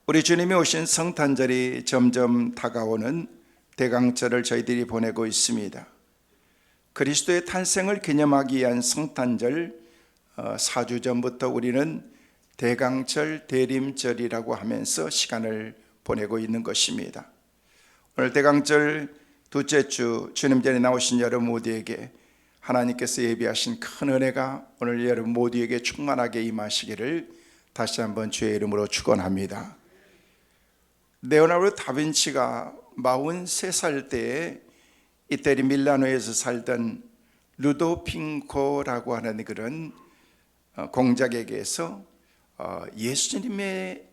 우리 주님이 오신 성탄절이 점점 다가오는 대강절을 저희들이 보내고 있습니다. 그리스도의 탄생을 기념하기 위한 성탄절 4주 전부터 우리는 대강절, 대림절이라고 하면서 시간을 보내고 있는 것입니다. 오늘 대강절 둘째 주 주님 전에 나오신 여러분 모두에게 하나님께서 예비하신 큰 은혜가 오늘 여러분 모두에게 충만하게 임하시기를 다시 한번 주의 이름으로 축원합니다. 레오나르도 다빈치가 43살 때에 이태리 밀라노에서 살던 루도핑코라고 하는 그런 공작에게서 예수님의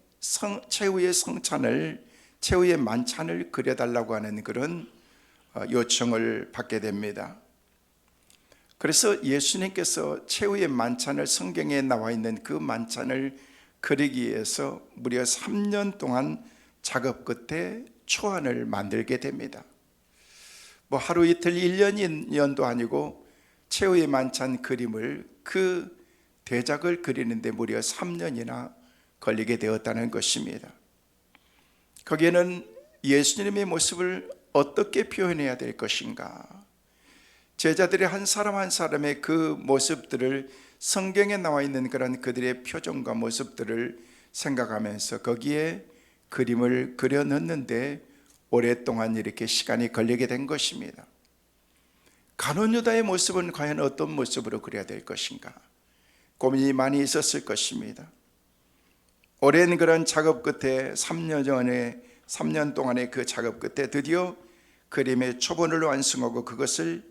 최후의 성찬을, 최후의 만찬을 그려달라고 하는 그런 요청을 받게 됩니다. 그래서 예수님께서 최후의 만찬을, 성경에 나와 있는 그 만찬을 그리기 위해서 무려 3년 동안 작업 끝에 초안을 만들게 됩니다. 하루 이틀 1년도 아니고 최후의 만찬 그림을, 그 대작을 그리는데 무려 3년이나 걸리게 되었다는 것입니다. 거기에는 예수님의 모습을 어떻게 표현해야 될 것인가, 제자들의 한 사람 한 사람의 그 모습들을, 성경에 나와 있는 그런 그들의 표정과 모습들을 생각하면서 거기에 그림을 그려 넣는데 오랫동안 이렇게 시간이 걸리게 된 것입니다. 가룟 유다의 모습은 과연 어떤 모습으로 그려야 될 것인가 고민이 많이 있었을 것입니다. 오랜 그런 작업 끝에 3년 동안의 그 작업 끝에 드디어 그림의 초본을 완성하고 그것을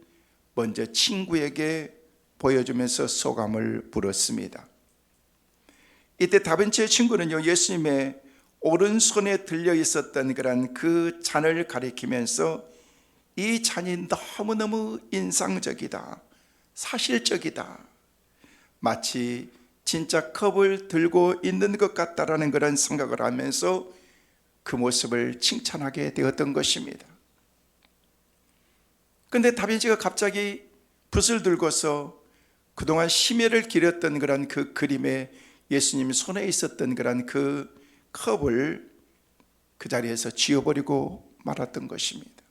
먼저 친구에게 보여주면서 소감을 불었습니다. 이때 다빈치의 친구는요, 예수님의 오른손에 들려 있었던 그런 그 잔을 가리키면서 이 잔이 너무너무 인상적이다, 사실적이다, 마치 진짜 컵을 들고 있는 것 같다라는 그런 생각을 하면서 그 모습을 칭찬하게 되었던 것입니다. 그런데 다빈치가 갑자기 붓을 들고서 그동안 심혈을 기렸던 그런 그 그림에 예수님 손에 있었던 그런 그 컵을 그 자리에서 지워버리고 말았던 것입니다.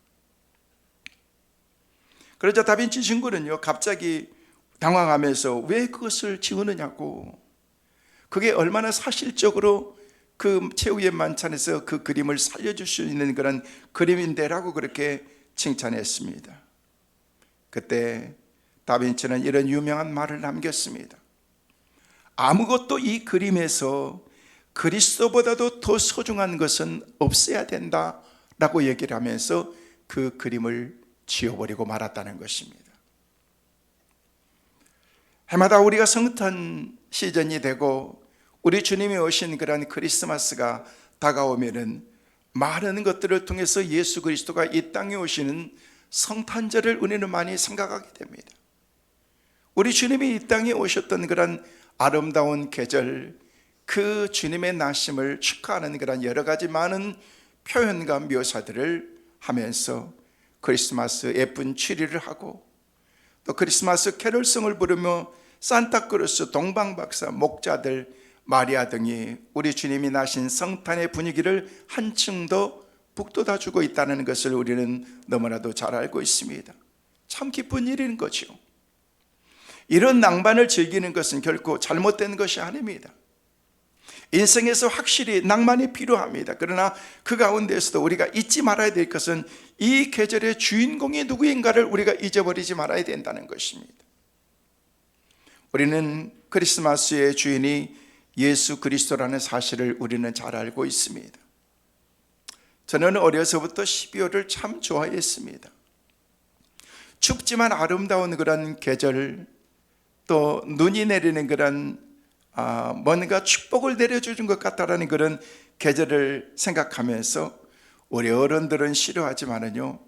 그러자 다빈치 친구는요, 갑자기 당황하면서 왜 그것을 지우느냐고, 그게 얼마나 사실적으로 그 최후의 만찬에서 그 그림을 살려줄 수 있는 그런 그림인데라고 그렇게 칭찬했습니다. 그때 다빈치는 이런 유명한 말을 남겼습니다. 아무것도 이 그림에서 그리스도보다도 더 소중한 것은 없어야 된다 라고 얘기를 하면서 그 그림을 지워버리고 말았다는 것입니다. 해마다 우리가 성탄 시즌이 되고 우리 주님이 오신 그런 크리스마스가 다가오면은 많은 것들을 통해서 예수 그리스도가 이 땅에 오시는 성탄절을 우리는 많이 생각하게 됩니다. 우리 주님이 이 땅에 오셨던 그런 아름다운 계절, 그 주님의 나심을 축하하는 그런 여러 가지 많은 표현과 묘사들을 하면서 크리스마스 예쁜 추리를 하고 또 크리스마스 캐롤송을 부르며 산타크로스, 동방박사, 목자들, 마리아 등이 우리 주님이 나신 성탄의 분위기를 한층 더 북돋아주고 있다는 것을 우리는 너무나도 잘 알고 있습니다. 참 기쁜 일인 거죠. 이런 낭만을 즐기는 것은 결코 잘못된 것이 아닙니다. 인생에서 확실히 낭만이 필요합니다. 그러나 그 가운데에서도 우리가 잊지 말아야 될 것은 이 계절의 주인공이 누구인가를 우리가 잊어버리지 말아야 된다는 것입니다. 우리는 크리스마스의 주인이 예수 그리스도라는 사실을 우리는 잘 알고 있습니다. 저는 어려서부터 12월을 참 좋아했습니다. 춥지만 아름다운 그런 계절, 또 눈이 내리는 그런 뭔가 축복을 내려주는 것 같다라는 그런 계절을 생각하면서 우리 어른들은 싫어하지만은요,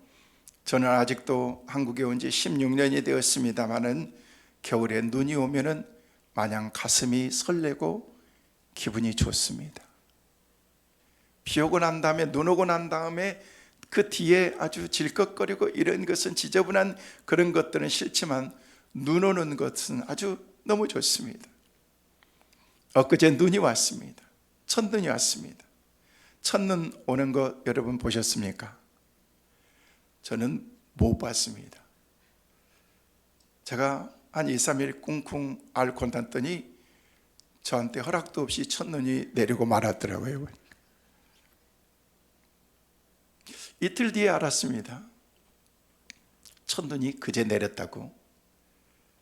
저는 아직도 한국에 온 지 16년이 되었습니다만은 겨울에 눈이 오면은 마냥 가슴이 설레고 기분이 좋습니다. 비 오고 난 다음에, 눈 오고 난 다음에 그 뒤에 아주 질꺽거리고 이런 것은, 지저분한 그런 것들은 싫지만 눈 오는 것은 아주 너무 좋습니다. 엊그제 눈이 왔습니다. 첫눈이 왔습니다. 첫눈 오는 거 여러분 보셨습니까? 저는 못 봤습니다. 제가 한 2, 3일 쿵쿵 앓고 났더니 저한테 허락도 없이 첫눈이 내리고 말았더라고요. 이틀 뒤에 알았습니다. 첫눈이 그제 내렸다고.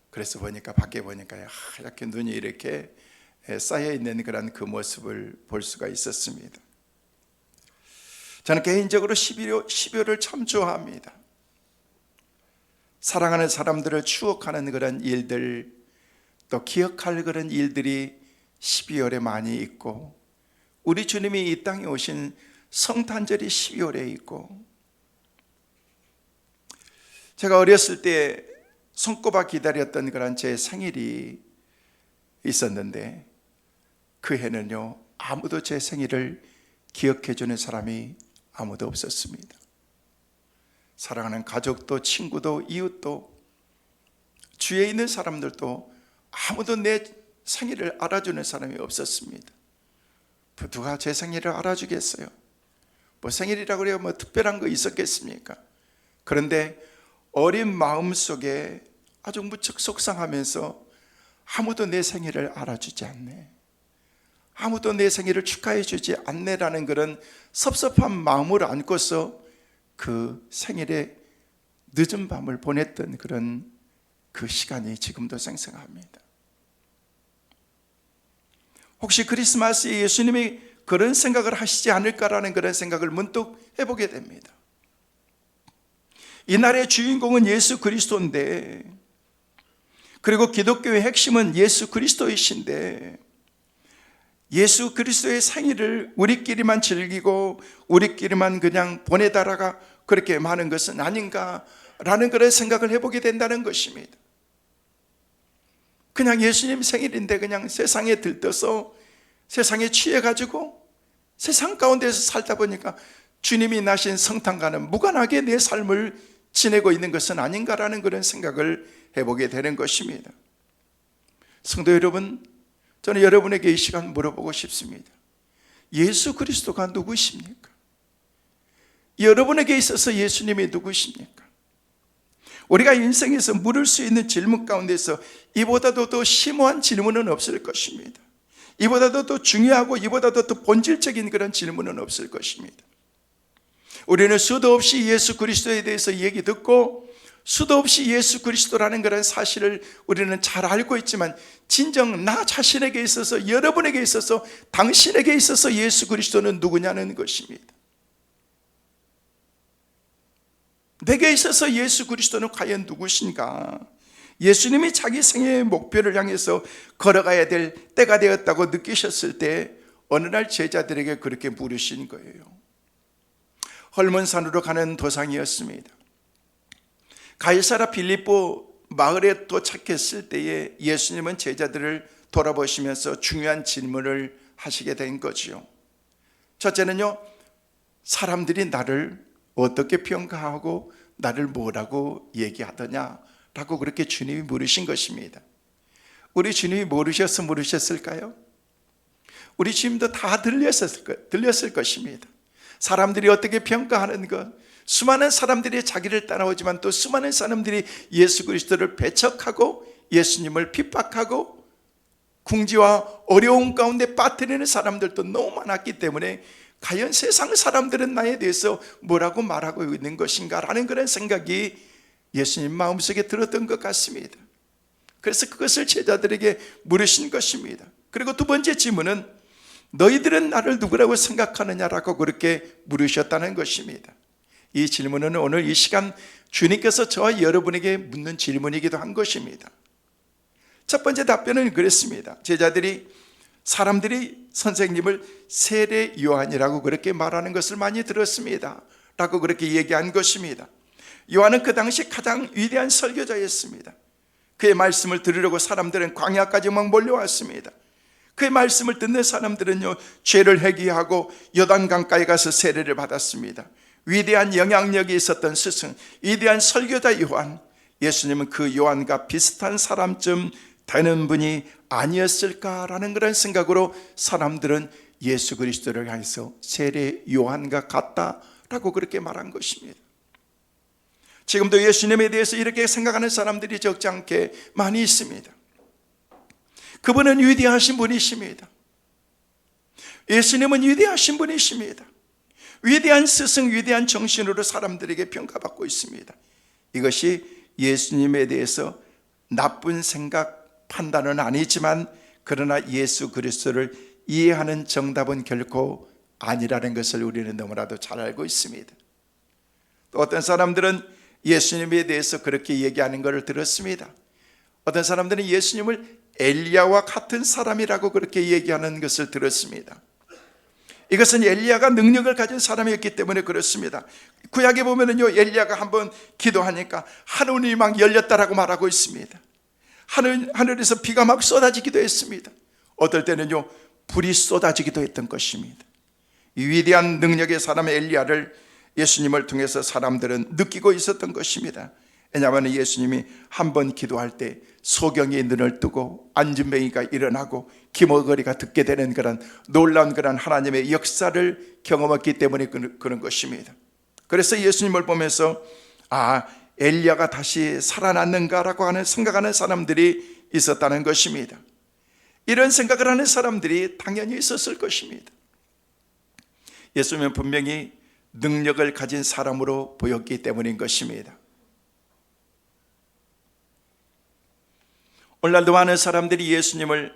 그래서 보니까 밖에 보니까 하얗게 눈이 이렇게 쌓여 있는 그런 그 모습을 볼 수가 있었습니다. 저는 개인적으로 12월을 참 좋아합니다. 사랑하는 사람들을 추억하는 그런 일들, 또 기억할 그런 일들이 12월에 많이 있고, 우리 주님이 이 땅에 오신 성탄절이 12월에 있고, 제가 어렸을 때 손꼽아 기다렸던 그런 제 생일이 있었는데, 그 해는요 아무도 제 생일을 기억해 주는 사람이 아무도 없었습니다. 사랑하는 가족도 친구도 이웃도 주위에 있는 사람들도 아무도 내 생일을 알아주는 사람이 없었습니다. 누가 제 생일을 알아주겠어요? 뭐 생일이라고 해야 뭐 특별한 거 있었겠습니까? 그런데 어린 마음 속에 아주 무척 속상하면서 아무도 내 생일을 알아주지 않네, 아무도 내 생일을 축하해 주지 않네라는 그런 섭섭한 마음을 안고서 그 생일에 늦은 밤을 보냈던 그런 그 시간이 지금도 생생합니다. 혹시 크리스마스에 예수님이 그런 생각을 하시지 않을까라는 그런 생각을 문득 해보게 됩니다. 이날의 주인공은 예수 그리스도인데, 그리고 기독교의 핵심은 예수 그리스도이신데, 예수 그리스도의 생일을 우리끼리만 즐기고 우리끼리만 그냥 보내다가 그렇게 많은 것은 아닌가라는 그런 생각을 해보게 된다는 것입니다. 그냥 예수님 생일인데 그냥 세상에 들떠서 세상에 취해가지고 세상 가운데서 살다 보니까 주님이 나신 성탄과는 무관하게 내 삶을 지내고 있는 것은 아닌가라는 그런 생각을 해보게 되는 것입니다. 성도 여러분, 저는 여러분에게 이 시간 물어보고 싶습니다. 예수 그리스도가 누구십니까? 여러분에게 있어서 예수님이 누구십니까? 우리가 인생에서 물을 수 있는 질문 가운데서 이보다도 더 심오한 질문은 없을 것입니다. 이보다도 더 중요하고 이보다도 더 본질적인 그런 질문은 없을 것입니다. 우리는 수도 없이 예수 그리스도에 대해서 얘기 듣고 수도 없이 예수 그리스도라는 그런 사실을 우리는 잘 알고 있지만, 진정 나 자신에게 있어서, 여러분에게 있어서, 당신에게 있어서 예수 그리스도는 누구냐는 것입니다. 내게 있어서 예수 그리스도는 과연 누구신가? 예수님이 자기 생애의 목표를 향해서 걸어가야 될 때가 되었다고 느끼셨을 때 어느 날 제자들에게 그렇게 물으신 거예요. 헐몬산으로 가는 도상이었습니다. 가이사라 빌립보 마을에 도착했을 때에 예수님은 제자들을 돌아보시면서 중요한 질문을 하시게 된 거지요. 첫째는요, 사람들이 나를 어떻게 평가하고 나를 뭐라고 얘기하더냐라고 그렇게 주님이 물으신 것입니다. 우리 주님이 물으셨을까요? 우리 주님도 다 들렸을 것입니다. 사람들이 어떻게 평가하는 것, 수많은 사람들이 자기를 따라오지만 또 수많은 사람들이 예수 그리스도를 배척하고 예수님을 핍박하고 궁지와 어려움 가운데 빠뜨리는 사람들도 너무 많았기 때문에 과연 세상 사람들은 나에 대해서 뭐라고 말하고 있는 것인가 라는 그런 생각이 예수님 마음속에 들었던 것 같습니다. 그래서 그것을 제자들에게 물으신 것입니다. 그리고 두 번째 질문은 너희들은 나를 누구라고 생각하느냐라고 그렇게 물으셨다는 것입니다. 이 질문은 오늘 이 시간 주님께서 저와 여러분에게 묻는 질문이기도 한 것입니다. 첫 번째 답변은 그랬습니다. 제자들이 사람들이 선생님을 세례 요한이라고 그렇게 말하는 것을 많이 들었습니다 라고 그렇게 얘기한 것입니다. 요한은 그 당시 가장 위대한 설교자였습니다. 그의 말씀을 들으려고 사람들은 광야까지 막 몰려왔습니다. 그의 말씀을 듣는 사람들은요, 죄를 회개하고 요단강가에 가서 세례를 받았습니다. 위대한 영향력이 있었던 스승, 위대한 설교자 요한, 예수님은 그 요한과 비슷한 사람쯤 되는 분이 아니었을까라는 그런 생각으로 사람들은 예수 그리스도를 향해서 세례 요한과 같다라고 그렇게 말한 것입니다. 지금도 예수님에 대해서 이렇게 생각하는 사람들이 적지 않게 많이 있습니다. 그분은 위대하신 분이십니다. 예수님은 위대하신 분이십니다. 위대한 스승, 위대한 정신으로 사람들에게 평가받고 있습니다. 이것이 예수님에 대해서 나쁜 생각, 판단은 아니지만 그러나 예수 그리스도를 이해하는 정답은 결코 아니라는 것을 우리는 너무나도 잘 알고 있습니다. 또 어떤 사람들은 예수님에 대해서 그렇게 얘기하는 것을 들었습니다. 어떤 사람들은 예수님을 엘리야와 같은 사람이라고 그렇게 얘기하는 것을 들었습니다. 이것은 엘리야가 능력을 가진 사람이었기 때문에 그렇습니다. 구약에 보면은요, 엘리야가 한번 기도하니까 하늘이 막 열렸다라고 말하고 있습니다. 하늘에서 비가 막 쏟아지기도 했습니다. 어떨 때는요, 불이 쏟아지기도 했던 것입니다. 이 위대한 능력의 사람 엘리야를 예수님을 통해서 사람들은 느끼고 있었던 것입니다. 왜냐하면 예수님이 한번 기도할 때 소경이 눈을 뜨고 안진뱅이가 일어나고 기머거리가 듣게 되는 그런 놀라운 그런 하나님의 역사를 경험했기 때문에 그런 것입니다. 그래서 예수님을 보면서 엘리야가 다시 살아났는가라고 생각하는 사람들이 있었다는 것입니다. 이런 생각을 하는 사람들이 당연히 있었을 것입니다. 예수님은 분명히 능력을 가진 사람으로 보였기 때문인 것입니다. 오늘날도 많은 사람들이 예수님을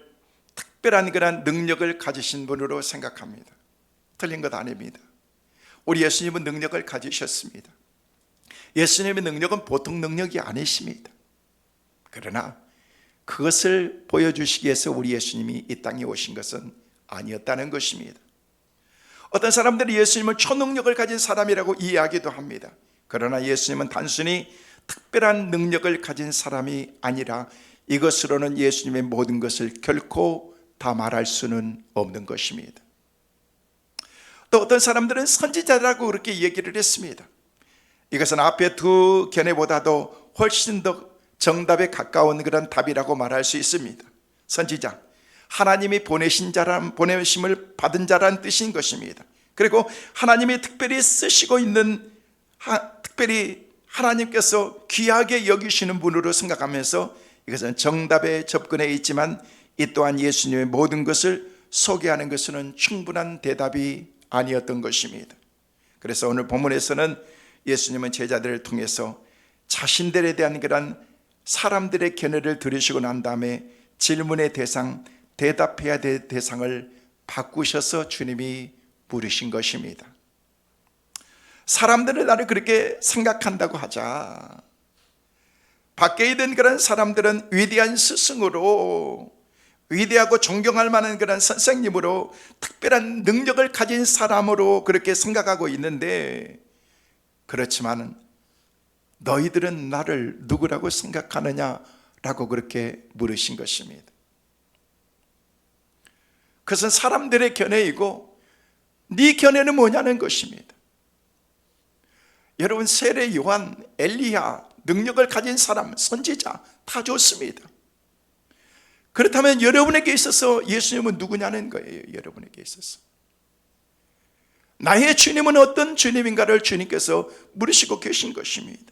특별한 그런 능력을 가지신 분으로 생각합니다. 틀린 것 아닙니다. 우리 예수님은 능력을 가지셨습니다. 예수님의 능력은 보통 능력이 아니십니다. 그러나 그것을 보여주시기 위해서 우리 예수님이 이 땅에 오신 것은 아니었다는 것입니다. 어떤 사람들이 예수님을 초능력을 가진 사람이라고 이해하기도 합니다. 그러나 예수님은 단순히 특별한 능력을 가진 사람이 아니라 이것으로는 예수님의 모든 것을 결코 다 말할 수는 없는 것입니다. 또 어떤 사람들은 선지자라고 그렇게 얘기를 했습니다. 이것은 앞에 두 견해보다도 훨씬 더 정답에 가까운 그런 답이라고 말할 수 있습니다. 선지자, 하나님이 보내심을 받은 자라는 뜻인 것입니다. 그리고 하나님이 특별히 쓰시고 있는, 특별히 하나님께서 귀하게 여기시는 분으로 생각하면서 이것은 정답에 접근해 있지만 이 또한 예수님의 모든 것을 소개하는 것은 충분한 대답이 아니었던 것입니다. 그래서 오늘 본문에서는 예수님은 제자들을 통해서 자신들에 대한 그런 사람들의 견해를 들으시고 난 다음에 질문의 대상, 대답해야 될 대상을 바꾸셔서 주님이 부르신 것입니다. 사람들은 나를 그렇게 생각한다고 하자. 밖에 있는 그런 사람들은 위대한 스승으로, 위대하고 존경할 만한 그런 선생님으로, 특별한 능력을 가진 사람으로 그렇게 생각하고 있는데, 그렇지만 너희들은 나를 누구라고 생각하느냐라고 그렇게 물으신 것입니다. 그것은 사람들의 견해이고 네 견해는 뭐냐는 것입니다. 여러분, 세례 요한, 엘리야, 능력을 가진 사람, 선지자 다 좋습니다. 그렇다면 여러분에게 있어서 예수님은 누구냐는 거예요. 여러분에게 있어서 나의 주님은 어떤 주님인가를 주님께서 물으시고 계신 것입니다.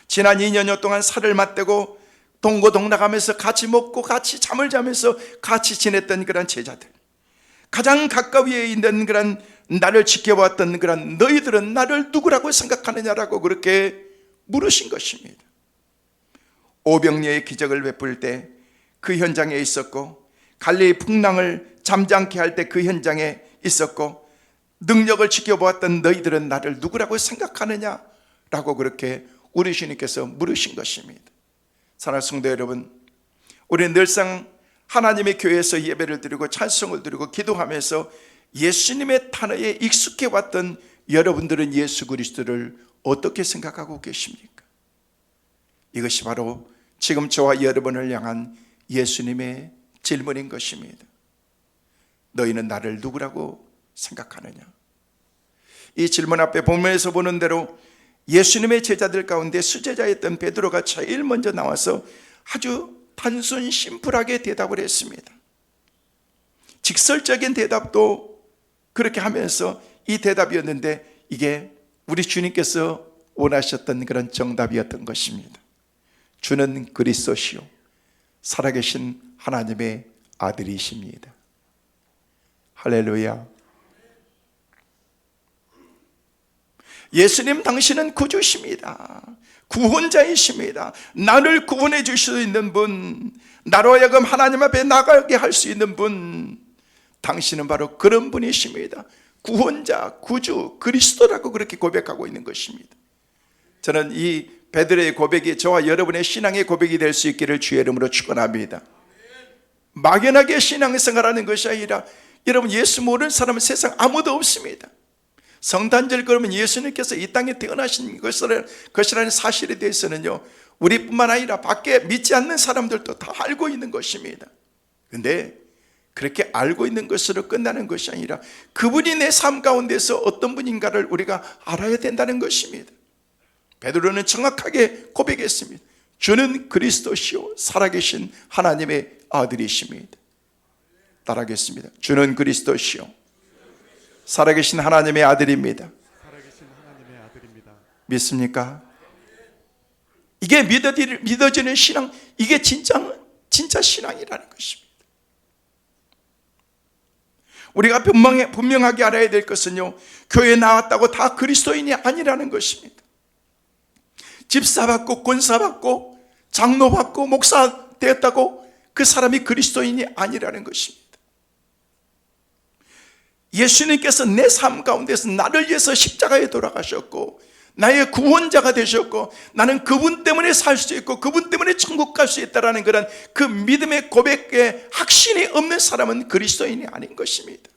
지난 2년여 동안 살을 맞대고 동고동락하면서 같이 먹고 같이 잠을 자면서 같이 지냈던 그런 제자들, 가장 가까이에 있는 그런 나를 지켜봤던 그런 너희들은 나를 누구라고 생각하느냐라고 그렇게 물으신 것입니다. 오병이어의 기적을 베풀 때 그 현장에 있었고, 갈릴리 풍랑을 잠잠케 할 때 그 현장에 있었고, 능력을 지켜보았던 너희들은 나를 누구라고 생각하느냐라고 그렇게 우리 주님께서 물으신 것입니다. 사랑하는 성도 여러분, 우리는 늘상 하나님의 교회에서 예배를 드리고 찬송을 드리고 기도하면서 예수님의 단어에 익숙해 왔던 여러분들은 예수 그리스도를 어떻게 생각하고 계십니까? 이것이 바로 지금 저와 여러분을 향한 예수님의 질문인 것입니다. 너희는 나를 누구라고 생각하느냐? 이 질문 앞에 본문에서 보는 대로 예수님의 제자들 가운데 수제자였던 베드로가 제일 먼저 나와서 아주 단순 심플하게 대답을 했습니다. 직설적인 대답도 그렇게 하면서 이 대답이었는데 이게 우리 주님께서 원하셨던 그런 정답이었던 것입니다. 주는 그리스도시요 살아계신 하나님의 아들이십니다. 할렐루야. 예수님 당신은 구주십니다. 구원자이십니다. 나를 구원해 주실 수 있는 분, 나로 하여금 하나님 앞에 나가게 할 수 있는 분, 당신은 바로 그런 분이십니다. 구원자, 구주, 그리스도라고 그렇게 고백하고 있는 것입니다. 저는 이 베드로의 고백이 저와 여러분의 신앙의 고백이 될 수 있기를 주의 이름으로 축원합니다. 막연하게 신앙생활하는 것이 아니라 여러분, 예수 모르는 사람은 세상 아무도 없습니다. 성탄절 그러면 예수님께서 이 땅에 태어나신 것이라는 사실에 대해서는요, 우리뿐만 아니라 밖에 믿지 않는 사람들도 다 알고 있는 것입니다. 그런데 그렇게 알고 있는 것으로 끝나는 것이 아니라 그분이 내 삶 가운데서 어떤 분인가를 우리가 알아야 된다는 것입니다. 베드로는 정확하게 고백했습니다. 주는 그리스도시요 살아계신 하나님의 아들이십니다. 따라하겠습니다. 주는 그리스도시요 살아계신 하나님의 아들입니다. 믿습니까? 이게 믿어지는 신앙, 이게 진짜 신앙이라는 것입니다. 우리가 분명하게 알아야 될 것은요, 교회에 나왔다고 다 그리스도인이 아니라는 것입니다. 집사 받고 권사 받고 장로 받고 목사 되었다고 그 사람이 그리스도인이 아니라는 것입니다. 예수님께서 내 삶 가운데서 나를 위해서 십자가에 돌아가셨고 나의 구원자가 되셨고 나는 그분 때문에 살 수 있고 그분 때문에 천국 갈 수 있다는 그런 그 믿음의 고백에 확신이 없는 사람은 그리스도인이 아닌 것입니다.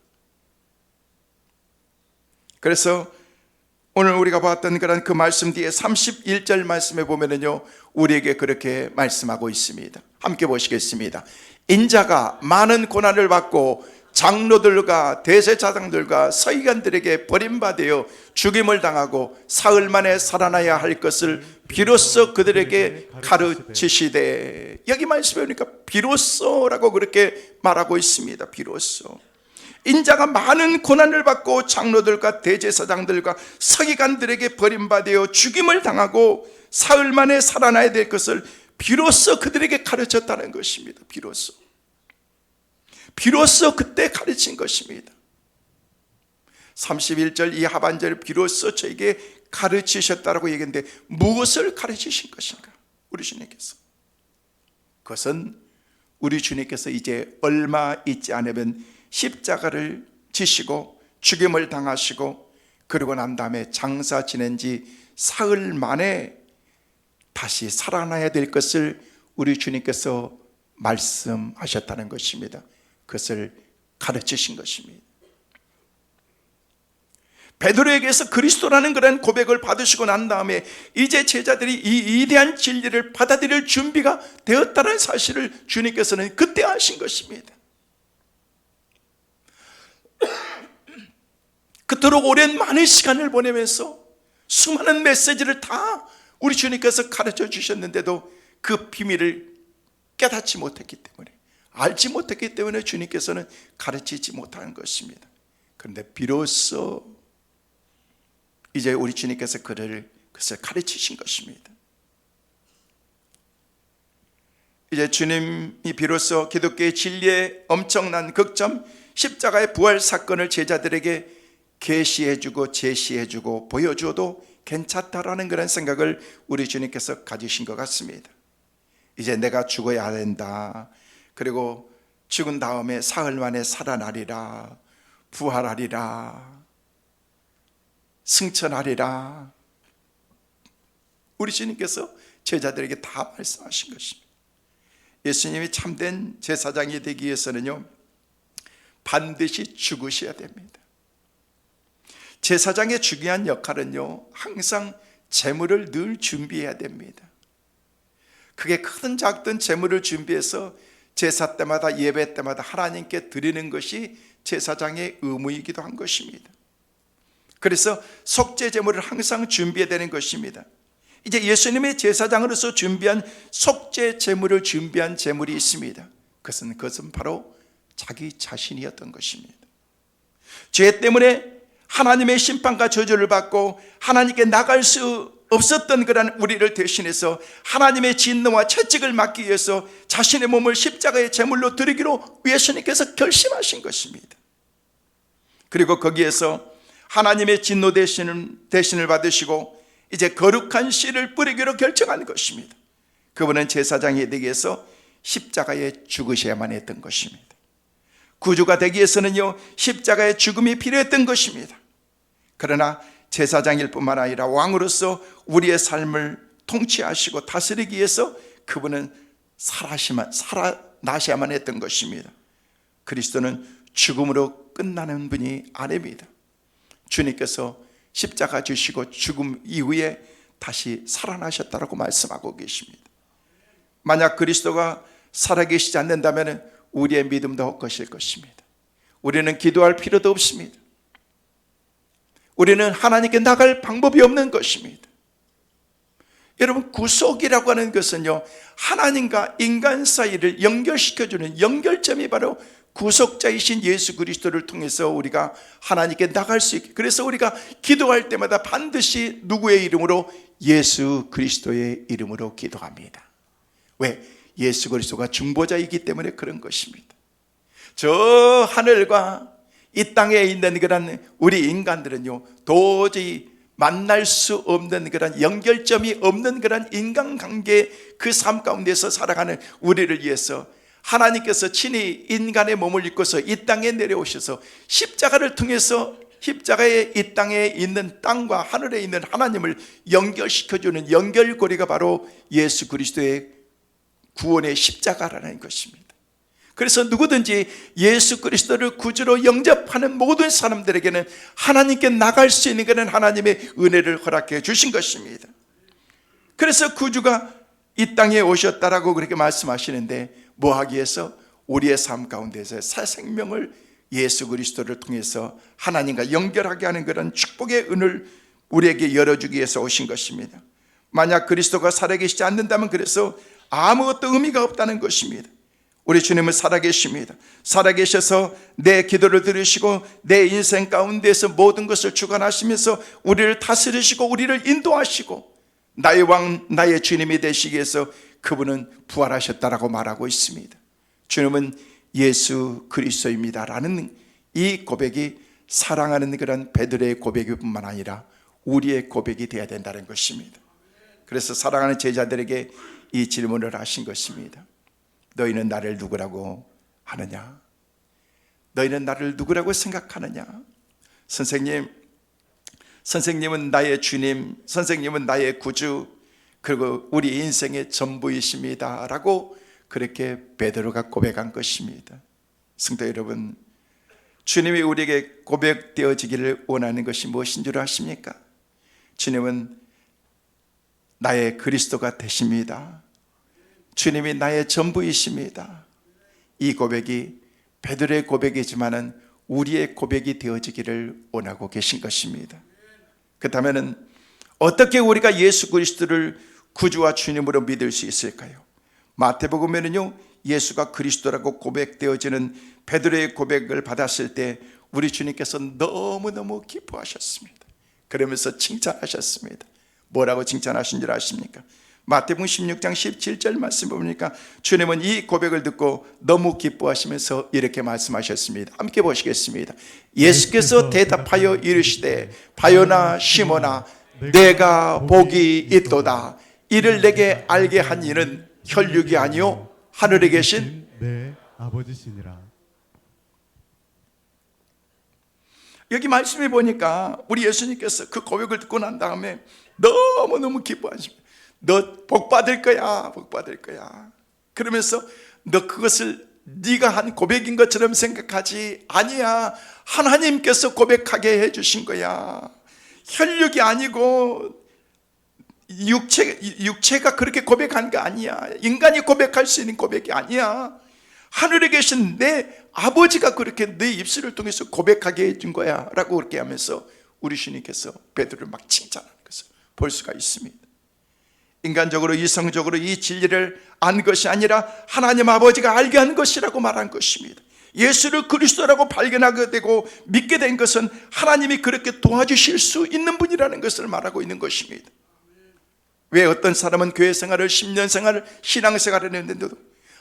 그래서 오늘 우리가 봤던 그런 그 말씀 뒤에 31절 말씀에 보면은요, 우리에게 그렇게 말씀하고 있습니다. 함께 보시겠습니다. 인자가 많은 고난을 받고 장로들과 대제사장들과 서기관들에게 버림받아 죽임을 당하고 사흘 만에 살아나야 할 것을 비로소 그들에게 가르치시되, 여기 말씀에 보니까 비로소라고 그렇게 말하고 있습니다. 비로소. 인자가 많은 고난을 받고 장로들과 대제사장들과 서기관들에게 버림받아 죽임을 당하고 사흘 만에 살아나야 될 것을 비로소 그들에게 가르쳤다는 것입니다. 비로소 그때 가르친 것입니다. 31절 이 하반절 비로소 저에게 가르치셨다라고 얘기했는데 무엇을 가르치신 것인가? 우리 주님께서. 그것은 우리 주님께서 이제 얼마 있지 않으면 십자가를 지시고 죽임을 당하시고 그러고 난 다음에 장사 지낸 지 사흘 만에 다시 살아나야 될 것을 우리 주님께서 말씀하셨다는 것입니다. 그것을 가르치신 것입니다. 베드로에게서 그리스도라는 그런 고백을 받으시고 난 다음에 이제 제자들이 이 위대한 진리를 받아들일 준비가 되었다는 사실을 주님께서는 그때 하신 것입니다. 그토록 오랜 많은 시간을 보내면서 수많은 메시지를 다 우리 주님께서 가르쳐 주셨는데도 그 비밀을 깨닫지 못했기 때문에, 알지 못했기 때문에 주님께서는 가르치지 못하는 것입니다. 그런데 비로소 이제 우리 주님께서 그것을 가르치신 것입니다. 이제 주님이 비로소 기독교의 진리의 엄청난 극점, 십자가의 부활 사건을 제자들에게 계시해주고 제시해주고 보여줘도 괜찮다라는 그런 생각을 우리 주님께서 가지신 것 같습니다. 이제 내가 죽어야 된다. 그리고 죽은 다음에 사흘 만에 살아나리라, 부활하리라, 승천하리라. 우리 주님께서 제자들에게 다 말씀하신 것입니다. 예수님이 참된 제사장이 되기 위해서는요, 반드시 죽으셔야 됩니다. 제사장의 중요한 역할은요, 항상 제물을 늘 준비해야 됩니다. 그게 크든 작든 제물을 준비해서 제사 때마다 예배 때마다 하나님께 드리는 것이 제사장의 의무이기도 한 것입니다. 그래서 속죄 제물을 항상 준비해야 되는 것입니다. 이제 예수님의 제사장으로서 준비한 속죄 제물을 준비한 제물이 있습니다. 그것은 바로 자기 자신이었던 것입니다. 죄 때문에 하나님의 심판과 저주를 받고 하나님께 나갈 수 없었던 그런 우리를 대신해서 하나님의 진노와 채찍을 막기 위해서 자신의 몸을 십자가의 제물로 드리기로 예수님께서 결심하신 것입니다. 그리고 거기에서 하나님의 진노 대신을 받으시고 이제 거룩한 씨를 뿌리기로 결정한 것입니다. 그분은 제사장이 되기 위해서 십자가에 죽으셔야만 했던 것입니다. 구주가 되기 위해서는요, 십자가의 죽음이 필요했던 것입니다. 그러나 제사장일 뿐만 아니라 왕으로서 우리의 삶을 통치하시고 다스리기 위해서 그분은 살아나셔야만 했던 것입니다. 그리스도는 죽음으로 끝나는 분이 아닙니다. 주님께서 십자가 지시고 죽음 이후에 다시 살아나셨다고 말씀하고 계십니다. 만약 그리스도가 살아계시지 않는다면 우리의 믿음도 헛것일 것입니다. 우리는 기도할 필요도 없습니다. 우리는 하나님께 나갈 방법이 없는 것입니다. 여러분, 구속이라고 하는 것은요, 하나님과 인간 사이를 연결시켜주는 연결점이 바로 구속자이신 예수 그리스도를 통해서 우리가 하나님께 나갈 수 있게, 그래서 우리가 기도할 때마다 반드시 누구의 이름으로? 예수 그리스도의 이름으로 기도합니다. 왜? 예수 그리스도가 중보자이기 때문에 그런 것입니다. 저 하늘과 이 땅에 있는 그런 우리 인간들은요, 도저히 만날 수 없는 그런 연결점이 없는 그런 인간관계, 그 삶 가운데서 살아가는 우리를 위해서 하나님께서 친히 인간의 몸을 입고서 이 땅에 내려오셔서 십자가를 통해서 십자가의 이 땅에 있는 땅과 하늘에 있는 하나님을 연결시켜주는 연결고리가 바로 예수 그리스도의 구원의 십자가라는 것입니다. 그래서 누구든지 예수 그리스도를 구주로 영접하는 모든 사람들에게는 하나님께 나갈 수 있는 그런 하나님의 은혜를 허락해 주신 것입니다. 그래서 구주가 이 땅에 오셨다라고 그렇게 말씀하시는데, 뭐 하기 위해서? 우리의 삶 가운데서 새 생명을 예수 그리스도를 통해서 하나님과 연결하게 하는 그런 축복의 은을 우리에게 열어주기 위해서 오신 것입니다. 만약 그리스도가 살아계시지 않는다면 그래서 아무것도 의미가 없다는 것입니다. 우리 주님은 살아계십니다. 살아계셔서 내 기도를 들으시고 내 인생 가운데서 모든 것을 주관하시면서 우리를 다스리시고 우리를 인도하시고 나의 왕, 나의 주님이 되시기 위해서 그분은 부활하셨다라고 말하고 있습니다. 주님은 예수 그리스도입니다라는 이 고백이 사랑하는 그런 베드로의 고백일 뿐만 아니라 우리의 고백이 되어야 된다는 것입니다. 그래서 사랑하는 제자들에게 이 질문을 하신 것입니다. 너희는 나를 누구라고 하느냐? 너희는 나를 누구라고 생각하느냐? 선생님은 나의 주님, 선생님은 나의 구주, 그리고 우리 인생의 전부이십니다 라고 그렇게 베드로가 고백한 것입니다. 성도 여러분, 주님이 우리에게 고백되어지기를 원하는 것이 무엇인 줄 아십니까? 주님은 나의 그리스도가 되십니다. 주님이 나의 전부이십니다. 이 고백이 베드로의 고백이지만은 우리의 고백이 되어지기를 원하고 계신 것입니다. 그렇다면 어떻게 우리가 예수 그리스도를 구주와 주님으로 믿을 수 있을까요? 마태복음에는요, 예수가 그리스도라고 고백되어지는 베드로의 고백을 받았을 때 우리 주님께서 너무너무 기뻐하셨습니다. 그러면서 칭찬하셨습니다. 뭐라고 칭찬하신 줄 아십니까? 마태복음 16장 17절 말씀 보니까 주님은 이 고백을 듣고 너무 기뻐하시면서 이렇게 말씀하셨습니다. 함께 보시겠습니다. 예수께서 대답하여 이르시되 바요나 시몬아 내가 복이 있도다. 이를 내게 알게 한 이는 혈육이 아니요 하늘에 계신 내 아버지시니라. 여기 말씀해 보니까 우리 예수님께서 그 고백을 듣고 난 다음에 너무너무 기뻐하십니다. 너 복 받을 거야, 복 받을 거야. 그러면서 너 그것을 네가 한 고백인 것처럼 생각하지 아니야. 하나님께서 고백하게 해주신 거야. 혈육이 아니고 육체가 그렇게 고백한 거 아니야. 인간이 고백할 수 있는 고백이 아니야. 하늘에 계신 내 아버지가 그렇게 내 입술을 통해서 고백하게 해준 거야 라고 그렇게 하면서 우리 주님께서 베드로를 막 칭찬하는 것을 볼 수가 있습니다. 인간적으로 이성적으로 이 진리를 안 것이 아니라 하나님 아버지가 알게 한 것이라고 말한 것입니다. 예수를 그리스도라고 발견하게 되고 믿게 된 것은 하나님이 그렇게 도와주실 수 있는 분이라는 것을 말하고 있는 것입니다. 왜 어떤 사람은 교회 생활을 10년 생활을 신앙생활을 했는데도,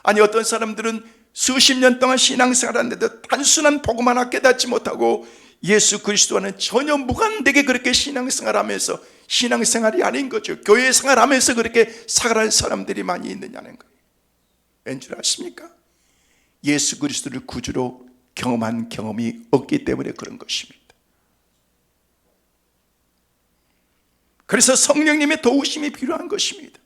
아니 어떤 사람들은 수십 년 동안 신앙생활을 했는데도 단순한 복음 하나 깨닫지 못하고 예수 그리스도와는 전혀 무관되게 그렇게 신앙생활하면서 신앙생활이 아닌 거죠. 교회 생활하면서 그렇게 살아가는 사람들이 많이 있느냐는 거예요. 왠줄 아십니까? 예수 그리스도를 구주로 경험한 경험이 없기 때문에 그런 것입니다. 그래서 성령님의 도우심이 필요한 것입니다.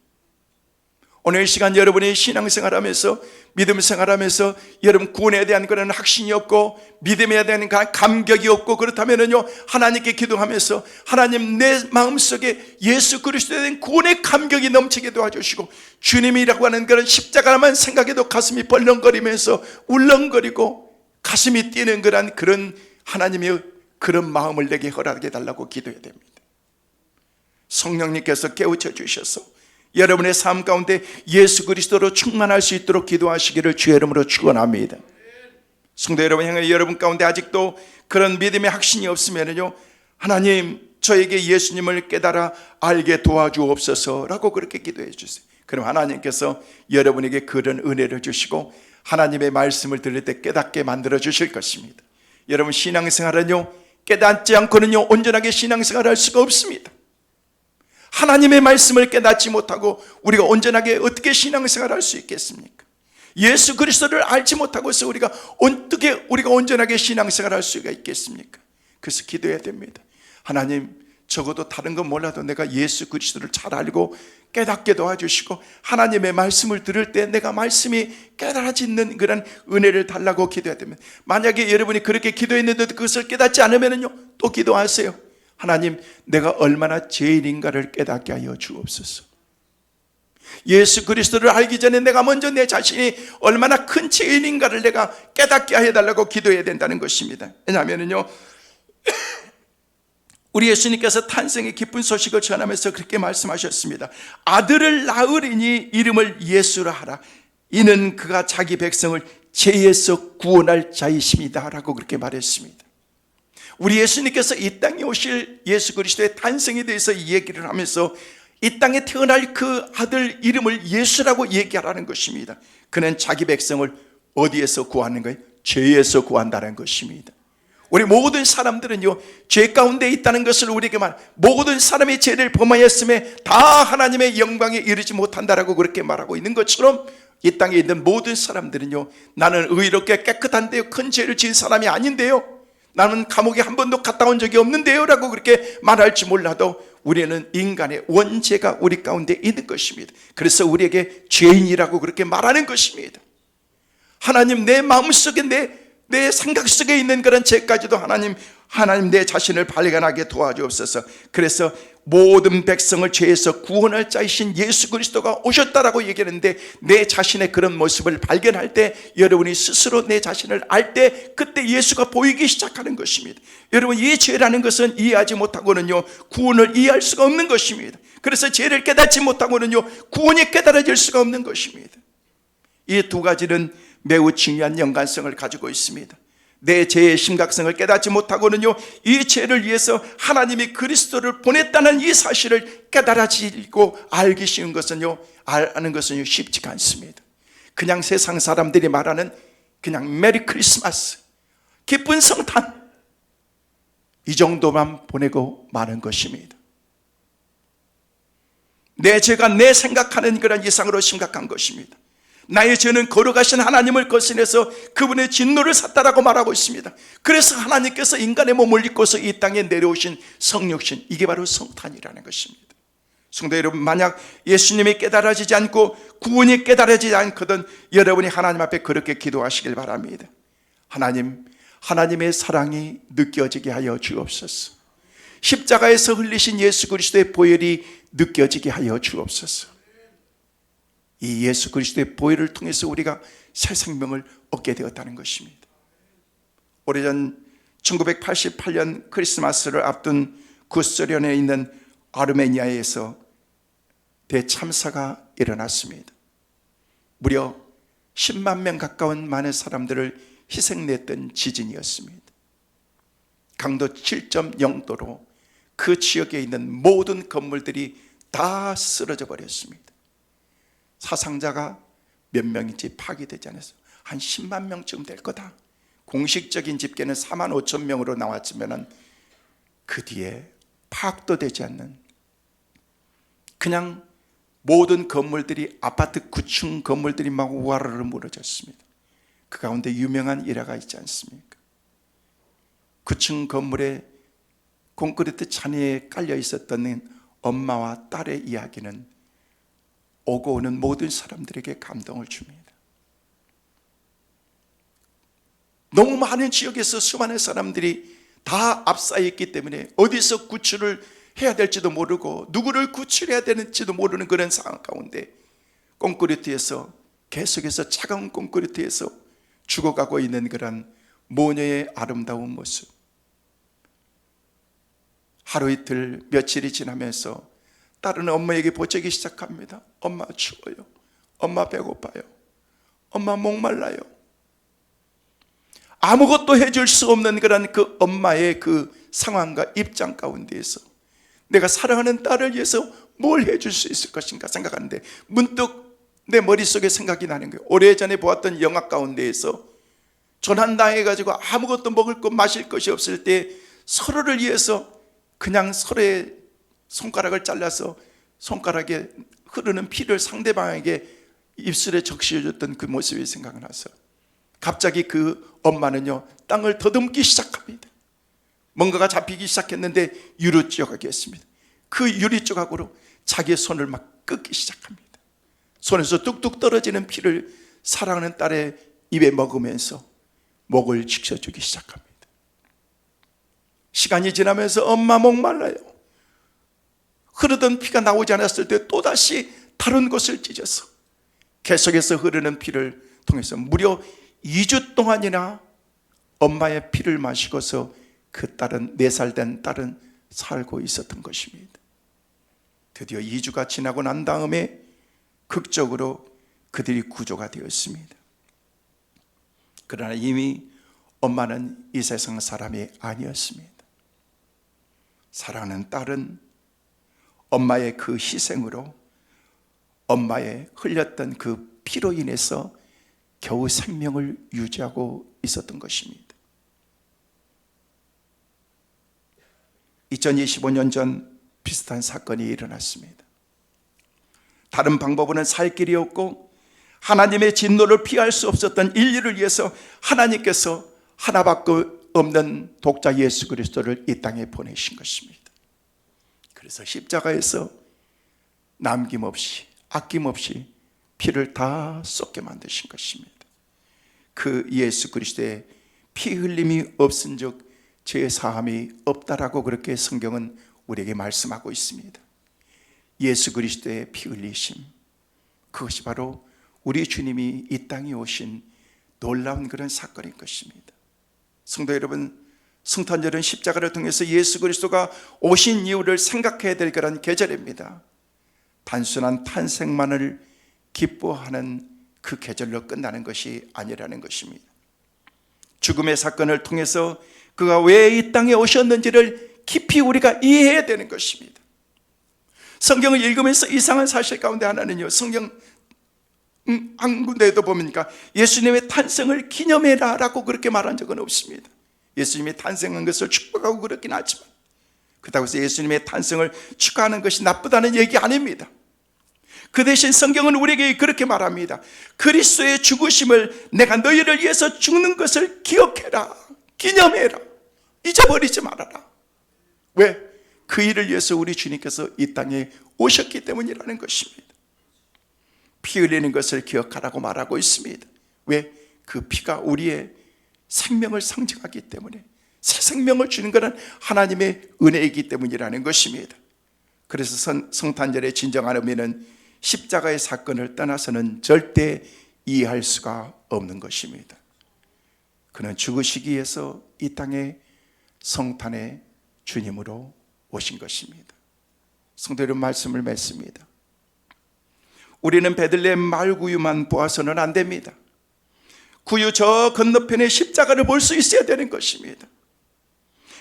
오늘 시간 여러분이 신앙생활하면서 믿음 생활하면서 여러분 구원에 대한 그런 확신이 없고 믿음에 대한 감격이 없고 그렇다면요, 하나님께 기도하면서 하나님 내 마음속에 예수 그리스도에 대한 구원의 감격이 넘치게 도와주시고 주님이라고 하는 그런 십자가만 생각해도 가슴이 벌렁거리면서 울렁거리고 가슴이 뛰는 그런 하나님의 그런 마음을 내게 허락해 달라고 기도해야 됩니다. 성령님께서 깨우쳐 주셔서 여러분의 삶 가운데 예수 그리스도로 충만할 수 있도록 기도하시기를 주의 이름으로 축원합니다. 성도 여러분, 향해 여러분 가운데 아직도 그런 믿음의 확신이 없으면요, 하나님 저에게 예수님을 깨달아 알게 도와주옵소서라고 그렇게 기도해 주세요. 그럼 하나님께서 여러분에게 그런 은혜를 주시고 하나님의 말씀을 들을 때 깨닫게 만들어 주실 것입니다. 여러분 신앙생활은요, 깨닫지 않고는요 온전하게 신앙생활할 수가 없습니다. 하나님의 말씀을 깨닫지 못하고 우리가 온전하게 어떻게 신앙생활할 수 있겠습니까? 예수 그리스도를 알지 못하고서 우리가 어떻게 온전하게 신앙생활할 수가 있겠습니까? 그래서 기도해야 됩니다. 하나님, 적어도 다른 건 몰라도 내가 예수 그리스도를 잘 알고 깨닫게 도와주시고 하나님의 말씀을 들을 때 내가 말씀이 깨달아지는 그런 은혜를 달라고 기도해야 됩니다. 만약에 여러분이 그렇게 기도했는데도 그것을 깨닫지 않으면요, 또 기도하세요. 하나님, 내가 얼마나 죄인인가를 깨닫게 하여 주옵소서. 예수 그리스도를 알기 전에 내가 먼저 내 자신이 얼마나 큰 죄인인가를 내가 깨닫게 해달라고 기도해야 된다는 것입니다. 왜냐하면요, 우리 예수님께서 탄생의 기쁜 소식을 전하면서 그렇게 말씀하셨습니다. 아들을 낳으리니 이름을 예수라 하라. 이는 그가 자기 백성을 죄에서 구원할 자이심이다 라고 그렇게 말했습니다. 우리 예수님께서 이 땅에 오실 예수 그리스도의 탄생에 대해서 얘기를 하면서 이 땅에 태어날 그 아들 이름을 예수라고 얘기하라는 것입니다. 그는 자기 백성을 어디에서 구하는 거예요? 죄에서 구한다는 것입니다. 우리 모든 사람들은요, 죄 가운데 있다는 것을 우리에게 모든 사람이 죄를 범하였음에 다 하나님의 영광에 이르지 못한다라고 그렇게 말하고 있는 것처럼 이 땅에 있는 모든 사람들은요, 나는 의롭게 깨끗한데요, 큰 죄를 지은 사람이 아닌데요, 나는 감옥에 한 번도 갔다 온 적이 없는데요 라고 그렇게 말할지 몰라도 우리는 인간의 원죄가 우리 가운데 있는 것입니다. 그래서 우리에게 죄인이라고 그렇게 말하는 것입니다. 하나님, 내 마음속에 내 생각 속에 있는 그런 죄까지도 하나님 내 자신을 발견하게 도와주옵소서. 그래서 모든 백성을 죄에서 구원할 자이신 예수 그리스도가 오셨다라고 얘기하는데, 내 자신의 그런 모습을 발견할 때, 여러분이 스스로 내 자신을 알 때, 그때 예수가 보이기 시작하는 것입니다. 여러분, 이 죄라는 것은 이해하지 못하고는요 구원을 이해할 수가 없는 것입니다. 그래서 죄를 깨닫지 못하고는요 구원이 깨달아질 수가 없는 것입니다. 이 두 가지는 매우 중요한 연관성을 가지고 있습니다. 내 죄의 심각성을 깨닫지 못하고는요 이 죄를 위해서 하나님이 그리스도를 보냈다는 이 사실을 깨달아지고 알기 쉬운 것은요, 아는 것은요 쉽지가 않습니다. 그냥 세상 사람들이 말하는 그냥 메리 크리스마스, 기쁜 성탄, 이 정도만 보내고 마는 것입니다. 내 죄가 내 생각하는 그런 이상으로 심각한 것입니다. 나의 죄는 거룩하신 하나님을 거스려서 그분의 진노를 샀다라고 말하고 있습니다. 그래서 하나님께서 인간의 몸을 입고서 이 땅에 내려오신 성육신, 이게 바로 성탄이라는 것입니다. 성도 여러분, 만약 예수님이 깨달아지지 않고 구원이 깨달아지지 않거든 여러분이 하나님 앞에 그렇게 기도하시길 바랍니다. 하나님, 하나님의 사랑이 느껴지게 하여 주옵소서. 십자가에서 흘리신 예수 그리스도의 보혈이 느껴지게 하여 주옵소서. 이 예수 그리스도의 보혈을 통해서 우리가 새 생명을 얻게 되었다는 것입니다. 오래전 1988년 크리스마스를 앞둔 구소련에 있는 아르메니아에서 대참사가 일어났습니다. 무려 10만 명 가까운 많은 사람들을 희생냈던 지진이었습니다. 강도 7.0도로 그 지역에 있는 모든 건물들이 다 쓰러져 버렸습니다. 사상자가 몇 명인지 파악되지 않았어요. 한 10만 명쯤 될 거다. 공식적인 집계는 4만 5천 명으로 나왔지만 그 뒤에 파악도 되지 않는, 그냥 모든 건물들이, 아파트 9층 건물들이 막 우아르르 무너졌습니다. 그 가운데 유명한 일화가 있지 않습니까? 9층 건물에 콘크리트 잔디에 깔려 있었던 엄마와 딸의 이야기는 오고 오는 모든 사람들에게 감동을 줍니다. 너무 많은 지역에서 수많은 사람들이 다 압사해 있기 때문에 어디서 구출을 해야 될지도 모르고 누구를 구출해야 되는지도 모르는 그런 상황 가운데 콘크리트에서, 계속해서 차가운 콘크리트에서 죽어가고 있는 그런 모녀의 아름다운 모습. 하루 이틀 며칠이 지나면서 딸은 엄마에게 보채기 시작합니다. 엄마 추워요. 엄마 배고파요. 엄마 목말라요. 아무것도 해줄 수 없는 그런 그 엄마의 그 상황과 입장 가운데에서 내가 사랑하는 딸을 위해서 뭘 해줄 수 있을 것인가 생각하는데 문득 내 머릿속에 생각이 나는 거예요. 오래전에 보았던 영화 가운데에서 조난당해가지고 아무것도 먹을 것 마실 것이 없을 때 서로를 위해서 그냥 서로의 손가락을 잘라서 손가락에 흐르는 피를 상대방에게 입술에 적시해줬던 그 모습이 생각나서 갑자기 그 엄마는요 땅을 더듬기 시작합니다. 뭔가가 잡히기 시작했는데 유리 조각이 있습니다. 그 유리 조각으로 자기의 손을 막 끄기 시작합니다. 손에서 뚝뚝 떨어지는 피를 사랑하는 딸의 입에 먹으면서 목을 지켜주기 시작합니다. 시간이 지나면서 엄마 목말라요. 흐르던 피가 나오지 않았을 때 또다시 다른 곳을 찢어서 계속해서 흐르는 피를 통해서 무려 2주 동안이나 엄마의 피를 마시고서 그 딸은, 4살 된 딸은 살고 있었던 것입니다. 드디어 2주가 지나고 난 다음에 극적으로 그들이 구조가 되었습니다. 그러나 이미 엄마는 이 세상 사람이 아니었습니다. 사랑하는 딸은 엄마의 그 희생으로, 엄마의 흘렸던 그 피로 인해서 겨우 생명을 유지하고 있었던 것입니다. 2025년 전 비슷한 사건이 일어났습니다. 다른 방법으로는 살 길이 없고 하나님의 진노를 피할 수 없었던 인류를 위해서 하나님께서 하나밖에 없는 독자 예수 그리스도를 이 땅에 보내신 것입니다. 그래서 십자가에서 남김없이 아낌없이 피를 다 쏟게 만드신 것입니다. 그 예수 그리스도의 피 흘림이 없은즉 죄 사함이 없다라고 그렇게 성경은 우리에게 말씀하고 있습니다. 예수 그리스도의 피 흘리심, 그것이 바로 우리 주님이 이 땅에 오신 놀라운 그런 사건인 것입니다. 성도 여러분, 성탄절은 십자가를 통해서 예수 그리스도가 오신 이유를 생각해야 될 그런 계절입니다. 단순한 탄생만을 기뻐하는 그 계절로 끝나는 것이 아니라는 것입니다. 죽음의 사건을 통해서 그가 왜 이 땅에 오셨는지를 깊이 우리가 이해해야 되는 것입니다. 성경을 읽으면서 이상한 사실 가운데 하나는요, 성경 한 군데에도 보니까 예수님의 탄생을 기념해라 라고 그렇게 말한 적은 없습니다. 예수님이 탄생한 것을 축복하고 그렇긴 하지만 그렇다고 해서 예수님의 탄생을 축하하는 것이 나쁘다는 얘기 아닙니다. 그 대신 성경은 우리에게 그렇게 말합니다. 그리스도의 죽으심을 내가 너희를 위해서 죽는 것을 기억해라, 기념해라, 잊어버리지 말아라. 왜? 그 일을 위해서 우리 주님께서 이 땅에 오셨기 때문이라는 것입니다. 피 흘리는 것을 기억하라고 말하고 있습니다. 왜? 그 피가 우리의 생명을 상징하기 때문에, 새 생명을 주는 것은 하나님의 은혜이기 때문이라는 것입니다. 그래서 성탄절의 진정한 의미는 십자가의 사건을 떠나서는 절대 이해할 수가 없는 것입니다. 그는 죽으시기 위해서 이 땅에 성탄의 주님으로 오신 것입니다. 성도 여러분, 말씀을 맺습니다. 우리는 베들레헴 말구유만 보아서는 안 됩니다. 구유 저 건너편의 십자가를 볼 수 있어야 되는 것입니다.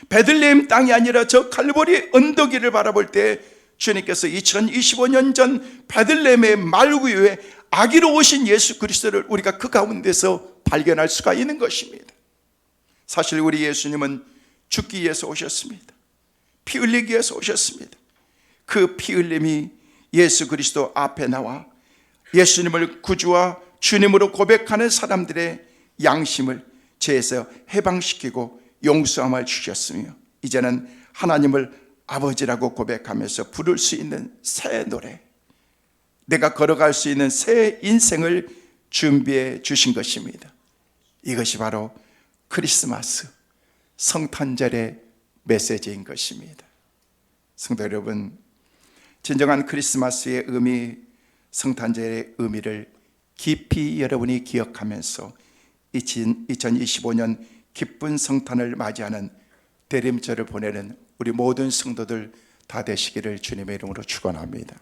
베들레헴 땅이 아니라 저 칼보리 언덕 위를 바라볼 때 주님께서 2025년 전 베들레헴의 말구유에 아기로 오신 예수 그리스도를 우리가 그 가운데서 발견할 수가 있는 것입니다. 사실 우리 예수님은 죽기 위해서 오셨습니다. 피 흘리기 위해서 오셨습니다. 그 피 흘림이 예수 그리스도 앞에 나와 예수님을 구주와 주님으로 고백하는 사람들의 양심을 죄에서 해방시키고 용서함을 주셨으며 이제는 하나님을 아버지라고 고백하면서 부를 수 있는 새 노래, 내가 걸어갈 수 있는 새 인생을 준비해 주신 것입니다. 이것이 바로 크리스마스 성탄절의 메시지인 것입니다. 성도 여러분, 진정한 크리스마스의 의미, 성탄절의 의미를 깊이 여러분이 기억하면서 2025년 기쁜 성탄을 맞이하는 대림절을 보내는 우리 모든 성도들 다 되시기를 주님의 이름으로 축원합니다.